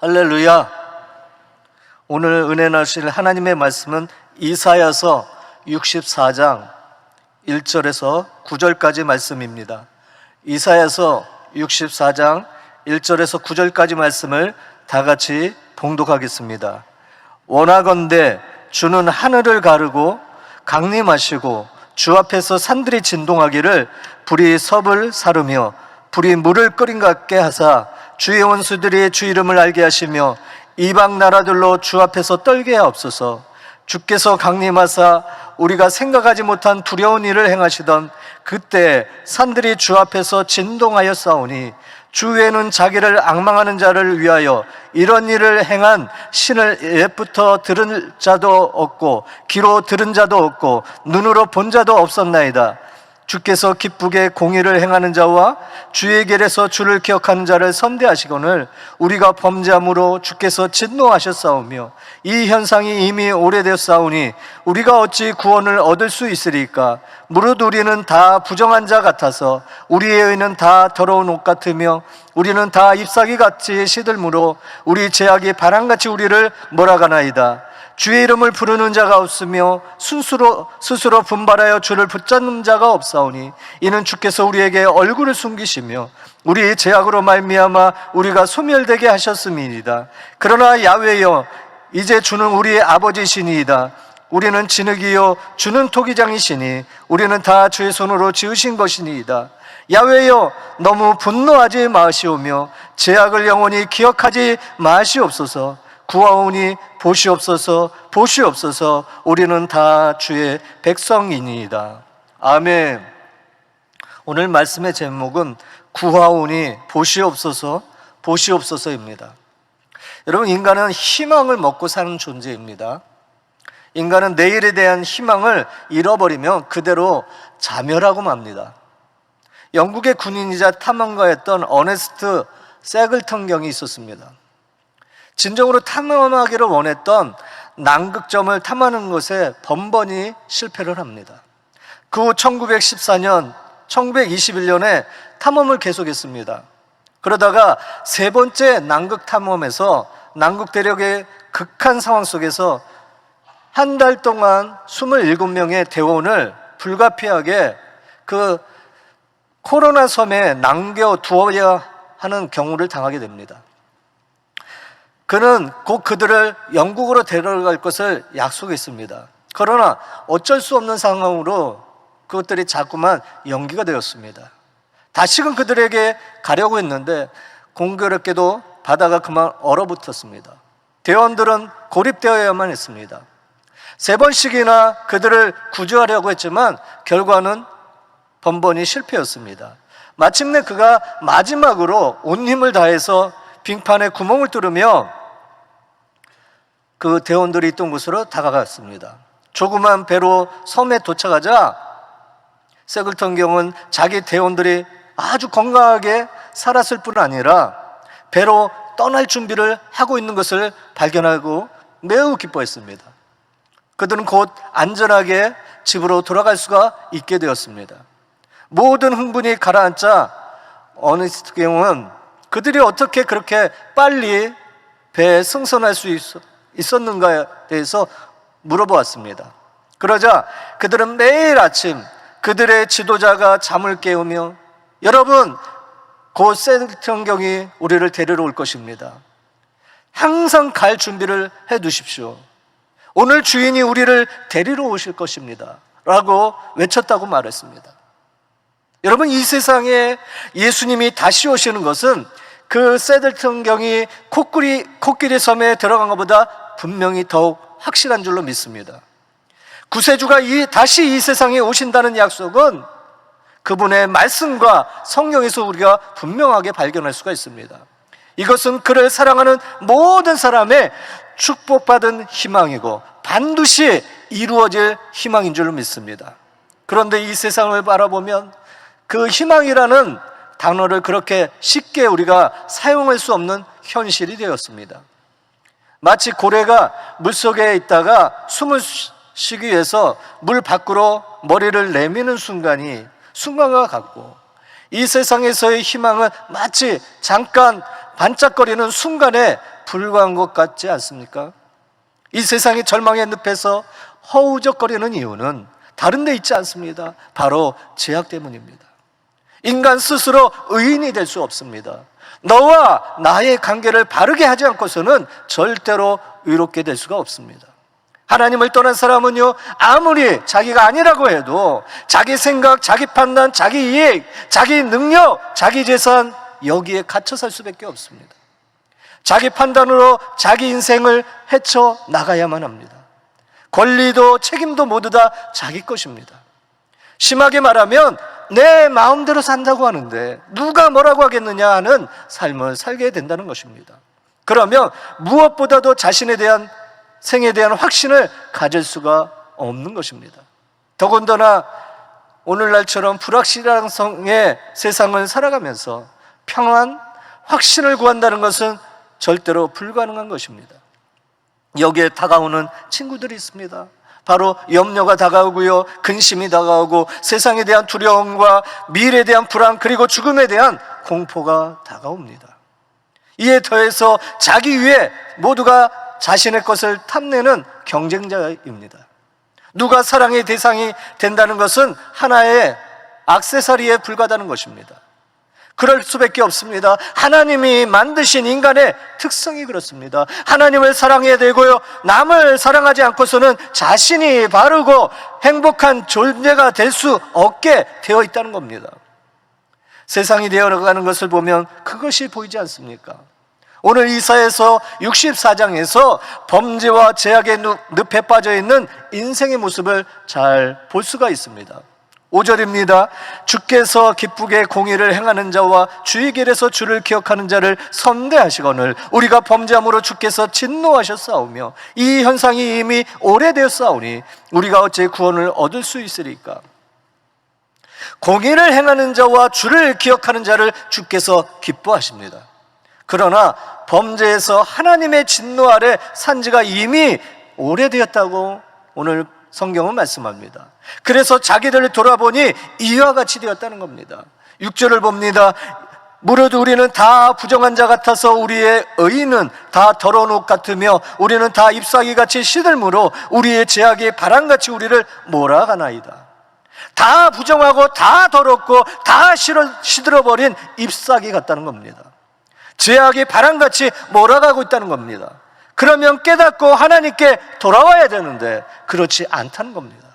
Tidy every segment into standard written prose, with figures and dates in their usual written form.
할렐루야. 오늘 은혜 나실 하나님의 말씀은 이사야서 64장 1절에서 9절까지 말씀입니다. 이사야서 64장 1절에서 9절까지 말씀을 다 같이 봉독하겠습니다. 원하건대 주는 하늘을 가르고 강림하시고 주 앞에서 산들이 진동하기를 불이 섭을 사르며 불이 물을 끓인 것 같게 하사 주의 원수들이 주 이름을 알게 하시며 이방 나라들로 주 앞에서 떨게 하옵소서. 주께서 강림하사 우리가 생각하지 못한 두려운 일을 행하시던 그때 산들이 주 앞에서 진동하여 싸우니 주 외에는 자기를 앙망하는 자를 위하여 이런 일을 행한 신을 옛부터 들은 자도 없고 귀로 들은 자도 없고 눈으로 본 자도 없었나이다. 주께서 기쁘게 공의를 행하는 자와 주의 길에서 주를 기억하는 자를 선대하시거늘 우리가 범죄함으로 주께서 진노하셨사오며 이 현상이 이미 오래되었사오니 우리가 어찌 구원을 얻을 수 있으리까? 무릇 우리는 다 부정한 자 같아서 우리의 의는 다 더러운 옷 같으며 우리는 다 잎사귀같이 시들므로 우리 죄악이 바람같이 우리를 몰아가나이다. 주의 이름을 부르는 자가 없으며 스스로 분발하여 주를 붙잡는 자가 없사오니 이는 주께서 우리에게 얼굴을 숨기시며 우리의 죄악으로 말미암아 우리가 소멸되게 하셨음이니이다. 그러나 야훼여 이제 주는 우리의 아버지시니이다. 우리는 진흙이요 주는 토기장이시니 우리는 다 주의 손으로 지으신 것이니이다. 야훼여 너무 분노하지 마시오며 죄악을 영원히 기억하지 마시옵소서. 구하오니 보시옵소서 보시옵소서. 우리는 다 주의 백성이니이다. 아멘. 오늘 말씀의 제목은 구하오니 보시옵소서 보시옵소서입니다. 여러분, 인간은 희망을 먹고 사는 존재입니다. 인간은 내일에 대한 희망을 잃어버리면 그대로 자멸하고 맙니다. 영국의 군인이자 탐험가였던 어네스트 세글턴 경이 있었습니다. 진정으로 탐험하기를 원했던 남극점을 탐하는 것에 번번이 실패를 합니다. 그 후 1914년, 1921년에 탐험을 계속했습니다. 그러다가 세 번째 남극 탐험에서 남극 대륙의 극한 상황 속에서 한 달 동안 27명의 대원을 불가피하게 그 코로나 섬에 남겨두어야 하는 경우를 당하게 됩니다. 그는 곧 그들을 영국으로 데려갈 것을 약속했습니다. 그러나 어쩔 수 없는 상황으로 그것들이 자꾸만 연기가 되었습니다. 다시금 그들에게 가려고 했는데 공교롭게도 바다가 그만 얼어붙었습니다. 대원들은 고립되어야만 했습니다. 세 번씩이나 그들을 구조하려고 했지만 결과는 번번이 실패였습니다. 마침내 그가 마지막으로 온 힘을 다해서 빙판에 구멍을 뚫으며 그 대원들이 있던 곳으로 다가갔습니다. 조그만 배로 섬에 도착하자 세글턴 경은 자기 대원들이 아주 건강하게 살았을 뿐 아니라 배로 떠날 준비를 하고 있는 것을 발견하고 매우 기뻐했습니다. 그들은 곧 안전하게 집으로 돌아갈 수가 있게 되었습니다. 모든 흥분이 가라앉자 어네스트 경은 그들이 어떻게 그렇게 빨리 배에 승선할 수 있었는가에 대해서 물어보았습니다. 그러자 그들은 매일 아침 그들의 지도자가 잠을 깨우며 여러분, 곧 세글턴 경이 우리를 데리러 올 것입니다. 항상 갈 준비를 해 두십시오. 오늘 주인이 우리를 데리러 오실 것입니다 라고 외쳤다고 말했습니다. 여러분, 이 세상에 예수님이 다시 오시는 것은 그 세글턴 경이 코끼리 섬에 들어간 것보다 분명히 더욱 확실한 줄로 믿습니다. 구세주가 다시 이 세상에 오신다는 약속은 그분의 말씀과 성경에서 우리가 분명하게 발견할 수가 있습니다. 이것은 그를 사랑하는 모든 사람의 축복받은 희망이고 반드시 이루어질 희망인 줄로 믿습니다. 그런데 이 세상을 바라보면 그 희망이라는 단어를 그렇게 쉽게 우리가 사용할 수 없는 현실이 되었습니다. 마치 고래가 물속에 있다가 숨을 쉬기 위해서 물 밖으로 머리를 내미는 순간과 같고 이 세상에서의 희망은 마치 잠깐 반짝거리는 순간에 불과한 것 같지 않습니까? 이 세상이 절망의 늪에서 허우적거리는 이유는 다른 데 있지 않습니다. 바로 죄악 때문입니다. 인간 스스로 의인이 될 수 없습니다. 너와 나의 관계를 바르게 하지 않고서는 절대로 의롭게 될 수가 없습니다. 하나님을 떠난 사람은요, 아무리 자기가 아니라고 해도 자기 생각, 자기 판단, 자기 이익, 자기 능력, 자기 재산, 여기에 갇혀 살 수밖에 없습니다. 자기 판단으로 자기 인생을 헤쳐 나가야만 합니다. 권리도 책임도 모두 다 자기 것입니다. 심하게 말하면 내 마음대로 산다고 하는데 누가 뭐라고 하겠느냐 하는 삶을 살게 된다는 것입니다. 그러면 무엇보다도 자신에 대한 생에 대한 확신을 가질 수가 없는 것입니다. 더군다나 오늘날처럼 불확실한 성의 세상을 살아가면서 평안, 확신을 구한다는 것은 절대로 불가능한 것입니다. 여기에 다가오는 친구들이 있습니다. 바로 염려가 다가오고요, 근심이 다가오고 세상에 대한 두려움과 미래에 대한 불안, 그리고 죽음에 대한 공포가 다가옵니다. 이에 더해서 자기 위에 모두가 자신의 것을 탐내는 경쟁자입니다. 누가 사랑의 대상이 된다는 것은 하나의 액세서리에 불과하다는 것입니다. 그럴 수밖에 없습니다. 하나님이 만드신 인간의 특성이 그렇습니다. 하나님을 사랑해야 되고요, 남을 사랑하지 않고서는 자신이 바르고 행복한 존재가 될 수 없게 되어 있다는 겁니다. 세상이 되어가는 것을 보면 그것이 보이지 않습니까? 오늘 이사야서 64장에서 범죄와 죄악의 늪에 빠져 있는 인생의 모습을 잘 볼 수가 있습니다. 5절입니다. 주께서 기쁘게 공의를 행하는 자와 주의 길에서 주를 기억하는 자를 선대하시거늘 우리가 범죄함으로 주께서 진노하셨사오며 이 현상이 이미 오래되었사오니 우리가 어찌 구원을 얻을 수 있으리까? 공의를 행하는 자와 주를 기억하는 자를 주께서 기뻐하십니다. 그러나 범죄에서 하나님의 진노 아래 산 지가 이미 오래되었다고 오늘 성경은 말씀합니다. 그래서 자기들을 돌아보니 이와 같이 되었다는 겁니다. 6절을 봅니다. 무릇 우리는 다 부정한 자 같아서 우리의 의인은 다 더러운 옷 같으며 우리는 다 잎사귀같이 시들므로 우리의 죄악이 바람같이 우리를 몰아가나이다. 다 부정하고 다 더럽고 다 시들어버린 잎사귀 같다는 겁니다. 죄악이 바람같이 몰아가고 있다는 겁니다. 그러면 깨닫고 하나님께 돌아와야 되는데 그렇지 않다는 겁니다.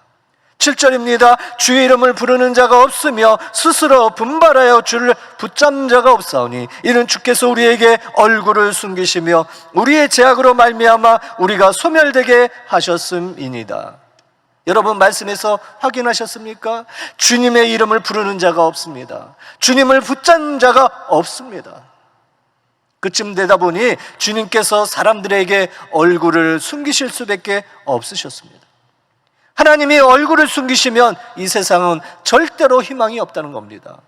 7절입니다. 주의 이름을 부르는 자가 없으며 스스로 분발하여 주를 붙잡는 자가 없사오니 이는 주께서 우리에게 얼굴을 숨기시며 우리의 죄악으로 말미암아 우리가 소멸되게 하셨음이니이다. 여러분, 말씀에서 확인하셨습니까? 주님의 이름을 부르는 자가 없습니다. 주님을 붙잡는 자가 없습니다. 그쯤 되다 보니 주님께서 사람들에게 얼굴을 숨기실 수밖에 없으셨습니다. 하나님이 얼굴을 숨기시면 이 세상은 절대로 희망이 없다는 겁니다.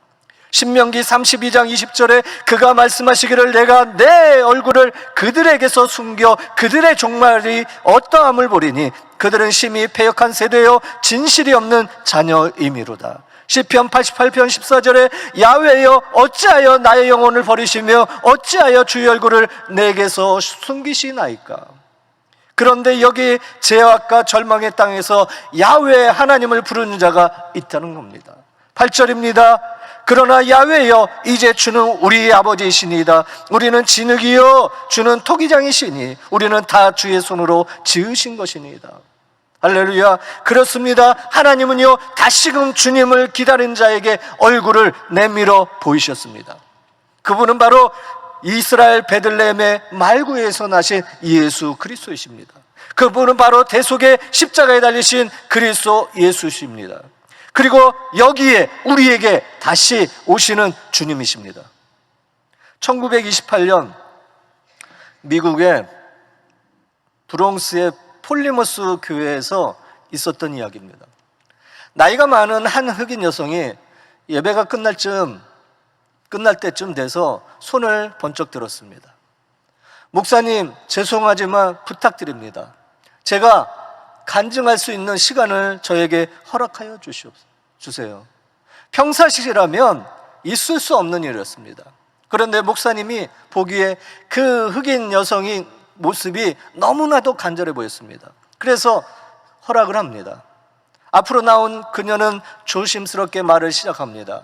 신명기 32장 20절에 그가 말씀하시기를 내가 내 얼굴을 그들에게서 숨겨 그들의 종말이 어떠함을 보리니 그들은 심히 패역한 세대요 진실이 없는 자녀이미로다. 시편 88편 14절에 야훼여 어찌하여 나의 영혼을 버리시며 어찌하여 주의 얼굴을 내게서 숨기시나이까? 그런데 여기 죄악과 절망의 땅에서 야훼 하나님을 부르는 자가 있다는 겁니다. 8절입니다. 그러나 야훼여 이제 주는 우리의 아버지이시니이다. 우리는 진흙이요 주는 토기장이시니 우리는 다 주의 손으로 지으신 것이니이다. 할렐루야. 그렇습니다. 하나님은요 다시금 주님을 기다린 자에게 얼굴을 내밀어 보이셨습니다. 그분은 바로 이스라엘 베들레헴의 말구에서 나신 예수 그리스도이십니다. 그분은 바로 대속의 십자가에 달리신 그리스도 예수십니다. 그리고 여기에 우리에게 다시 오시는 주님이십니다. 1928년 미국의 브롱스의 폴리머스 교회에서 있었던 이야기입니다. 나이가 많은 한 흑인 여성이 예배가 끝날 때쯤 돼서 손을 번쩍 들었습니다. 목사님, 죄송하지만 부탁드립니다. 제가 간증할 수 있는 시간을 저에게 허락하여 주세요. 평상시라면 있을 수 없는 일이었습니다. 그런데 목사님이 보기에 그 흑인 여성의 모습이 너무나도 간절해 보였습니다. 그래서 허락을 합니다. 앞으로 나온 그녀는 조심스럽게 말을 시작합니다.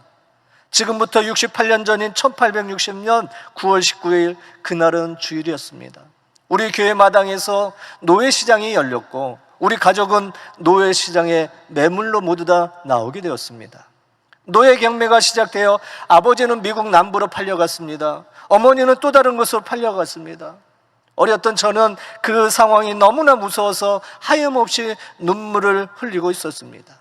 지금부터 68년 전인 1860년 9월 19일, 그날은 주일이었습니다. 우리 교회 마당에서 노예시장이 열렸고 우리 가족은 노예시장에 매물로 모두 다 나오게 되었습니다. 노예 경매가 시작되어 아버지는 미국 남부로 팔려갔습니다. 어머니는 또 다른 곳으로 팔려갔습니다. 어렸던 저는 그 상황이 너무나 무서워서 하염없이 눈물을 흘리고 있었습니다.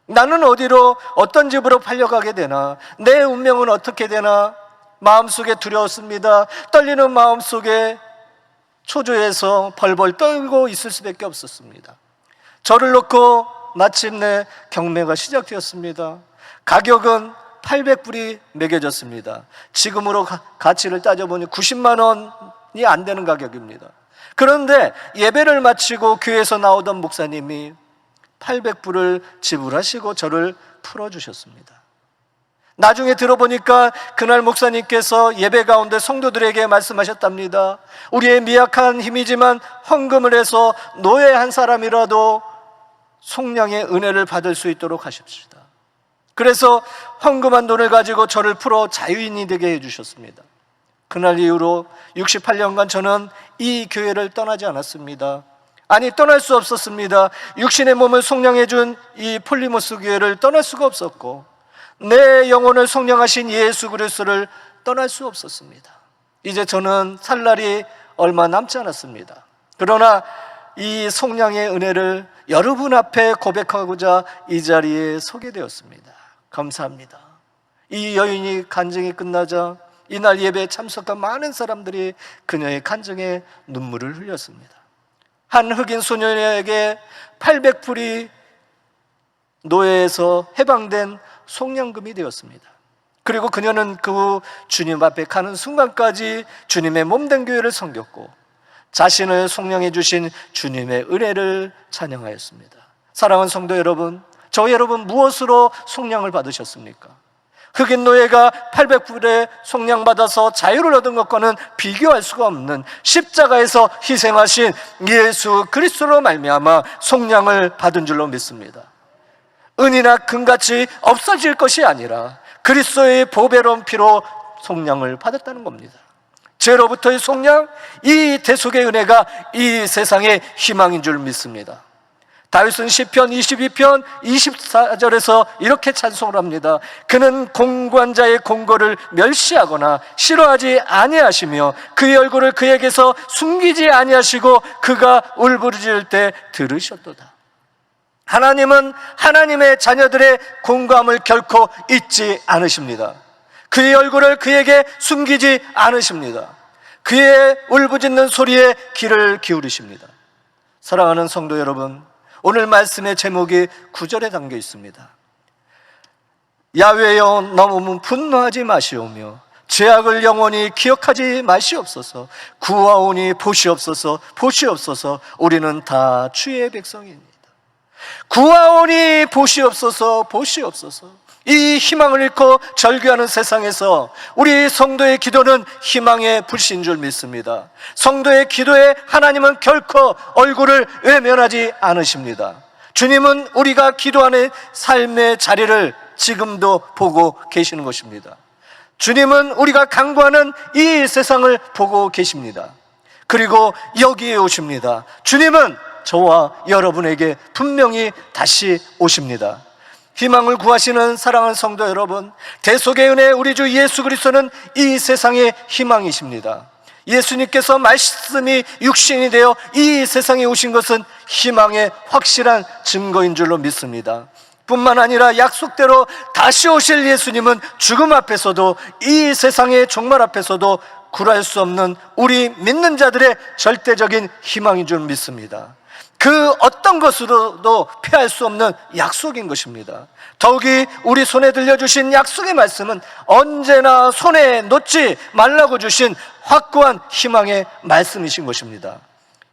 나는 어디로, 어떤 집으로 팔려가게 되나, 내 운명은 어떻게 되나, 마음속에 두려웠습니다. 떨리는 마음속에 초조해서 벌벌 떨고 있을 수밖에 없었습니다. 저를 놓고 마침내 경매가 시작되었습니다. 가격은 800불이 매겨졌습니다. 지금으로 가치를 따져보니 90만 원이 안 되는 가격입니다. 그런데 예배를 마치고 교회에서 나오던 목사님이 800불을 지불하시고 저를 풀어주셨습니다. 나중에 들어보니까 그날 목사님께서 예배 가운데 성도들에게 말씀하셨답니다. 우리의 미약한 힘이지만 헌금을 해서 노예 한 사람이라도 속량의 은혜를 받을 수 있도록 하십시다. 그래서 헌금한 돈을 가지고 저를 풀어 자유인이 되게 해주셨습니다. 그날 이후로 68년간 저는 이 교회를 떠나지 않았습니다. 아니, 떠날 수 없었습니다. 육신의 몸을 속량해준 이 폴리모스 교회를 떠날 수가 없었고 내 영혼을 속량하신 예수 그리스도를 떠날 수 없었습니다. 이제 저는 살 날이 얼마 남지 않았습니다. 그러나 이 속량의 은혜를 여러분 앞에 고백하고자 이 자리에 서게 되었습니다. 감사합니다. 이 여인이 간증이 끝나자 이날 예배에 참석한 많은 사람들이 그녀의 간증에 눈물을 흘렸습니다. 한 흑인 소년에게 800불이 노예에서 해방된 속량금이 되었습니다. 그리고 그녀는 그 후 주님 앞에 가는 순간까지 주님의 몸된 교회를 섬겼고 자신을 속량해 주신 주님의 은혜를 찬양하였습니다. 사랑하는 성도 여러분, 저 여러분 무엇으로 속량을 받으셨습니까? 흑인 노예가 800불에 속량받아서 자유를 얻은 것과는 비교할 수가 없는 십자가에서 희생하신 예수 그리스도로 말미암아 속량을 받은 줄로 믿습니다. 은이나 금같이 없어질 것이 아니라 그리스도의 보배로운 피로 속량을 받았다는 겁니다. 죄로부터의 속량, 이 대속의 은혜가 이 세상의 희망인 줄 믿습니다. 다윗은 시편 22편 24절에서 이렇게 찬송을 합니다. 그는 공관자의 공고를 멸시하거나 싫어하지 아니하시며 그의 얼굴을 그에게서 숨기지 아니하시고 그가 울부짖을 때 들으셨도다. 하나님은 하나님의 자녀들의 공감을 결코 잊지 않으십니다. 그의 얼굴을 그에게 숨기지 않으십니다. 그의 울부짖는 소리에 귀를 기울이십니다. 사랑하는 성도 여러분, 오늘 말씀의 제목이 9절에 담겨 있습니다. 야훼여 너무 분노하지 마시오며 죄악을 영원히 기억하지 마시옵소서. 구하오니 보시옵소서. 보시옵소서. 우리는 다 주의 백성입니다. 구하오니 보시옵소서. 보시옵소서. 이 희망을 잃고 절규하는 세상에서 우리 성도의 기도는 희망의 불씨인 줄 믿습니다. 성도의 기도에 하나님은 결코 얼굴을 외면하지 않으십니다. 주님은 우리가 기도하는 삶의 자리를 지금도 보고 계시는 것입니다. 주님은 우리가 간구하는 이 세상을 보고 계십니다. 그리고 여기에 오십니다. 주님은 저와 여러분에게 분명히 다시 오십니다. 희망을 구하시는 사랑하는 성도 여러분, 대속의 은혜 우리 주 예수 그리스도는 이 세상의 희망이십니다. 예수님께서 말씀이 육신이 되어 이 세상에 오신 것은 희망의 확실한 증거인 줄로 믿습니다. 뿐만 아니라 약속대로 다시 오실 예수님은 죽음 앞에서도 이 세상의 종말 앞에서도 굴할 수 없는 우리 믿는 자들의 절대적인 희망인 줄 믿습니다. 그 어떤 것으로도 피할 수 없는 약속인 것입니다. 더욱이 우리 손에 들려주신 약속의 말씀은 언제나 손에 놓지 말라고 주신 확고한 희망의 말씀이신 것입니다.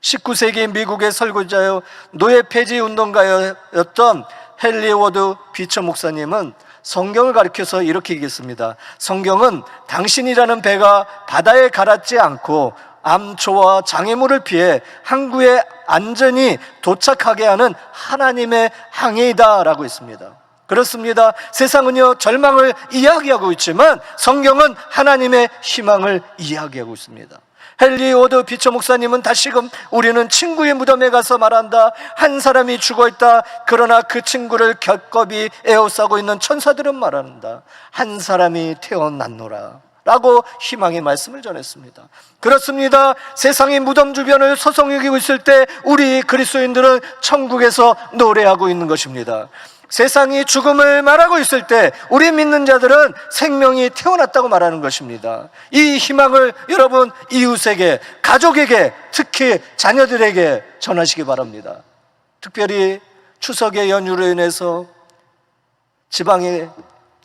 19세기 미국의 설교자요 노예 폐지 운동가였던 헨리 워드 비처 목사님은 성경을 가리켜서 이렇게 얘기했습니다. 성경은 당신이라는 배가 바다에 가라앉지 않고 암초와 장애물을 피해 항구에 안전히 도착하게 하는 하나님의 항해이다 라고 했습니다. 그렇습니다. 세상은요 절망을 이야기하고 있지만 성경은 하나님의 희망을 이야기하고 있습니다. 헨리 워드 비처 목사님은 다시금 우리는 친구의 무덤에 가서 말한다. 한 사람이 죽어있다. 그러나 그 친구를 겹겹이 에워싸고 있는 천사들은 말한다. 한 사람이 태어났노라 라고 희망의 말씀을 전했습니다. 그렇습니다. 세상의 무덤 주변을 서성이고 있을 때 우리 그리스도인들은 천국에서 노래하고 있는 것입니다. 세상이 죽음을 말하고 있을 때 우리 믿는 자들은 생명이 태어났다고 말하는 것입니다. 이 희망을 여러분 이웃에게, 가족에게, 특히 자녀들에게 전하시기 바랍니다. 특별히 추석의 연휴로 인해서 지방에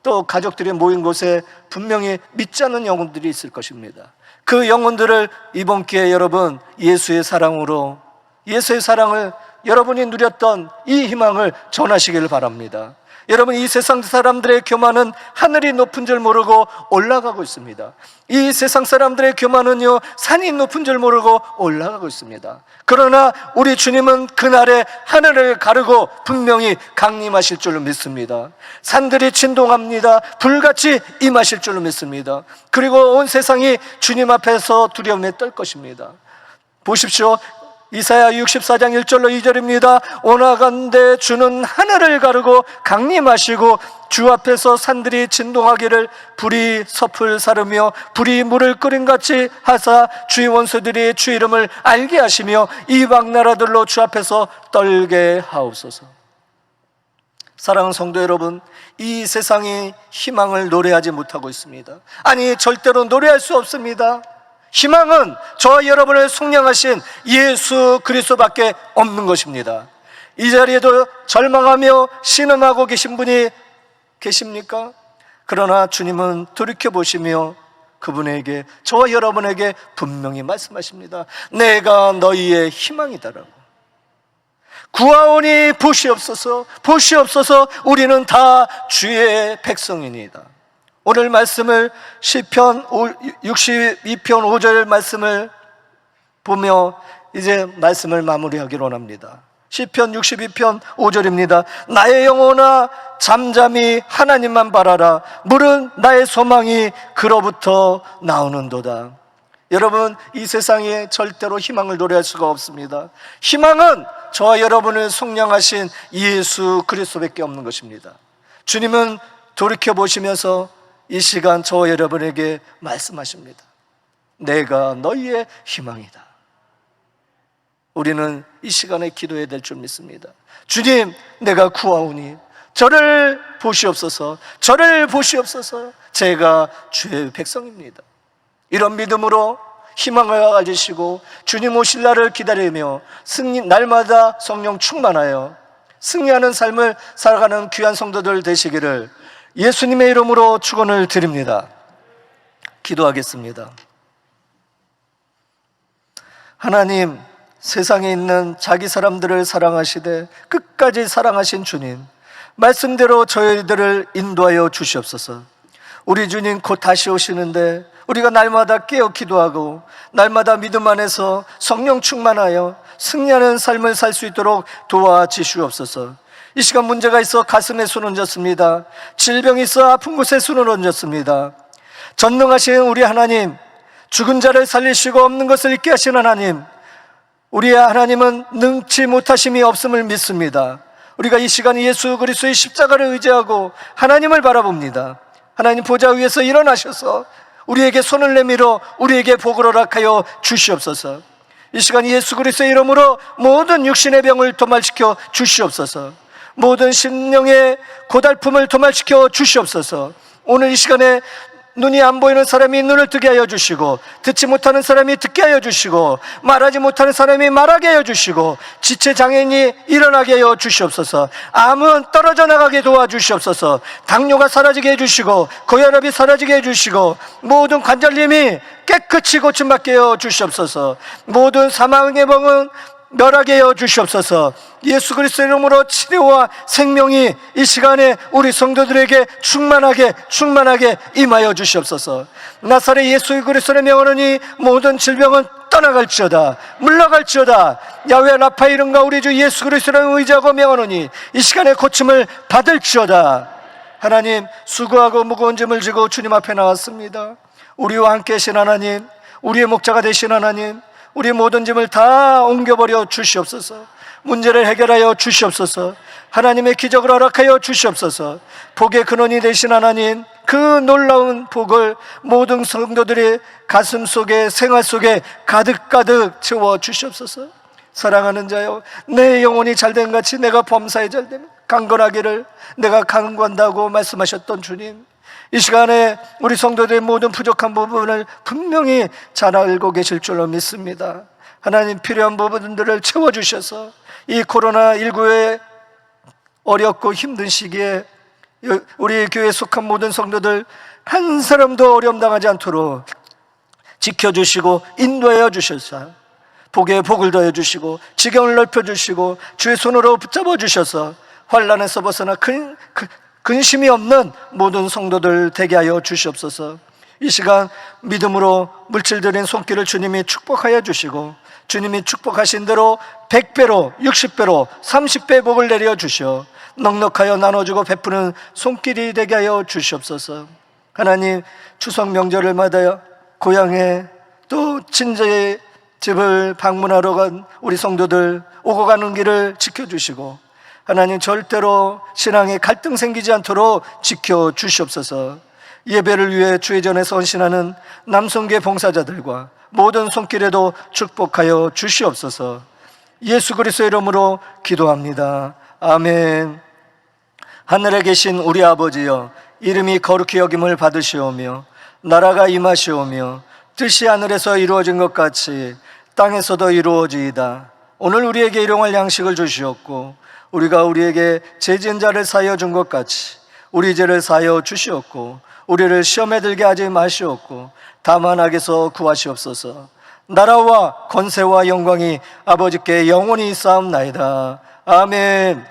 또 가족들이 모인 곳에 분명히 믿지 않는 영혼들이 있을 것입니다. 그 영혼들을 이번 기회에 여러분 예수의 사랑으로, 예수의 사랑을 여러분이 누렸던 이 희망을 전하시기를 바랍니다. 여러분, 이 세상 사람들의 교만은 하늘이 높은 줄 모르고 올라가고 있습니다. 이 세상 사람들의 교만은요 산이 높은 줄 모르고 올라가고 있습니다. 그러나 우리 주님은 그날에 하늘을 가르고 분명히 강림하실 줄로 믿습니다. 산들이 진동합니다. 불같이 임하실 줄로 믿습니다. 그리고 온 세상이 주님 앞에서 두려움에 떨 것입니다. 보십시오. 이사야 64장 1절로 2절입니다. 오나간대 주는 하늘을 가르고 강림하시고 주 앞에서 산들이 진동하기를 불이 섭을 사르며 불이 물을 끓임같이 하사 주의 원수들이 주 이름을 알게 하시며 이방 나라들로 주 앞에서 떨게 하옵소서. 사랑하는 성도 여러분, 이 세상이 희망을 노래하지 못하고 있습니다. 아니, 절대로 노래할 수 없습니다. 희망은 저와 여러분을 속량하신 예수 그리스도밖에 없는 것입니다. 이 자리에도 절망하며 신음하고 계신 분이 계십니까? 그러나 주님은 돌이켜보시며 그분에게, 저와 여러분에게 분명히 말씀하십니다. 내가 너희의 희망이다라고. 구하오니 보시옵소서, 보시옵소서. 우리는 다 주의 백성이니이다. 오늘 말씀을 시편 62편 5절 말씀을 보며 이제 말씀을 마무리하기로 합니다. 시편 62편 5절입니다. 나의 영혼아 잠잠히 하나님만 바라라. 물은 나의 소망이 그로부터 나오는도다. 여러분, 이 세상에 절대로 희망을 노래할 수가 없습니다. 희망은 저와 여러분을 속량하신 예수 그리스도밖에 없는 것입니다. 주님은 돌이켜보시면서 이 시간 저와 여러분에게 말씀하십니다. 내가 너희의 희망이다. 우리는 이 시간에 기도해야 될 줄 믿습니다. 주님, 내가 구하오니 저를 보시옵소서, 저를 보시옵소서. 제가 주의 백성입니다. 이런 믿음으로 희망을 가지시고 주님 오실 날을 기다리며 날마다 성령 충만하여 승리하는 삶을 살아가는 귀한 성도들 되시기를 예수님의 이름으로 축원을 드립니다. 기도하겠습니다. 하나님, 세상에 있는 자기 사람들을 사랑하시되 끝까지 사랑하신 주님, 말씀대로 저희들을 인도하여 주시옵소서. 우리 주님 곧 다시 오시는데 우리가 날마다 깨어 기도하고 날마다 믿음 안에서 성령 충만하여 승리하는 삶을 살 수 있도록 도와주시옵소서. 이 시간 문제가 있어 가슴에 손을 얹었습니다. 질병이 있어 아픈 곳에 손을 얹었습니다. 전능하신 우리 하나님, 죽은 자를 살리시고 없는 것을 있게 하시는 하나님, 우리의 하나님은 능치 못하심이 없음을 믿습니다. 우리가 이 시간 예수 그리스도의 십자가를 의지하고 하나님을 바라봅니다. 하나님 보좌 위에서 일어나셔서 우리에게 손을 내밀어 우리에게 복을 허락하여 주시옵소서. 이 시간 예수 그리스도의 이름으로 모든 육신의 병을 도말시켜 주시옵소서. 모든 심령의 고달픔을 도말시켜 주시옵소서. 오늘 이 시간에 눈이 안 보이는 사람이 눈을 뜨게 하여 주시고, 듣지 못하는 사람이 듣게 하여 주시고, 말하지 못하는 사람이 말하게 하여 주시고, 지체장애인이 일어나게 하여 주시옵소서. 암은 떨어져 나가게 도와주시옵소서. 당뇨가 사라지게 해주시고, 고혈압이 사라지게 해주시고, 모든 관절염이 깨끗이 고침받게 하여 주시옵소서. 모든 사망의 병은 멸하게 하여 주시옵소서. 예수 그리스도의 이름으로 치료와 생명이 이 시간에 우리 성도들에게 충만하게 임하여 주시옵소서. 나사렛 예수 그리스도의 명하노니 모든 질병은 떠나갈지어다, 물러갈지어다. 야훼 라파 이름과 우리 주 예수 그리스도를 의지하고 명하노니 이 시간에 고침을 받을지어다. 하나님, 수고하고 무거운 짐을 지고 주님 앞에 나왔습니다. 우리와 함께 하신 하나님, 우리의 목자가 되신 하나님, 우리의 모든 짐을 다 옮겨버려 주시옵소서. 문제를 해결하여 주시옵소서. 하나님의 기적을 허락하여 주시옵소서. 복의 근원이 되신 하나님, 그 놀라운 복을 모든 성도들의 가슴 속에, 생활 속에 가득 채워 주시옵소서. 사랑하는 자여, 내 영혼이 잘된 같이 내가 범사에 잘되면 강건하기를 내가 강구한다고 말씀하셨던 주님, 이 시간에 우리 성도들의 모든 부족한 부분을 분명히 잘 알고 계실 줄로 믿습니다. 하나님, 필요한 부분들을 채워주셔서 이 코로나19의 어렵고 힘든 시기에 우리 교회에 속한 모든 성도들 한 사람도 어려움 당하지 않도록 지켜주시고 인도하여 주셔서 복에 복을 더해 주시고 지경을 넓혀 주시고 주의 손으로 붙잡아 주셔서 환난에서 벗어나 근심이 없는 모든 성도들 되게 하여 주시옵소서. 이 시간 믿음으로 물질들인 손길을 주님이 축복하여 주시고 주님이 축복하신 대로 100배로 60배로 30배 복을 내려 주시어 넉넉하여 나눠주고 베푸는 손길이 되게 하여 주시옵소서. 하나님, 추석 명절을 맞아 고향에 또 친정의 집을 방문하러 간 우리 성도들 오고 가는 길을 지켜주시고 하나님, 절대로 신앙에 갈등 생기지 않도록 지켜주시옵소서. 예배를 위해 주의 전에 헌신하는 남성계 봉사자들과 모든 손길에도 축복하여 주시옵소서. 예수 그리스도의 이름으로 기도합니다. 아멘. 하늘에 계신 우리 아버지여, 이름이 거룩히 여김을 받으시오며 나라가 임하시오며 뜻이 하늘에서 이루어진 것 같이 땅에서도 이루어지이다. 오늘 우리에게 일용할 양식을 주시옵고 우리가 우리에게 죄 지은 자를 사하여 준 것 같이 우리 죄를 사하여 주시옵고 우리를 시험에 들게 하지 마시옵고 다만 악에서 구하시옵소서. 나라와 권세와 영광이 아버지께 영원히 쌓옵나이다. 아멘.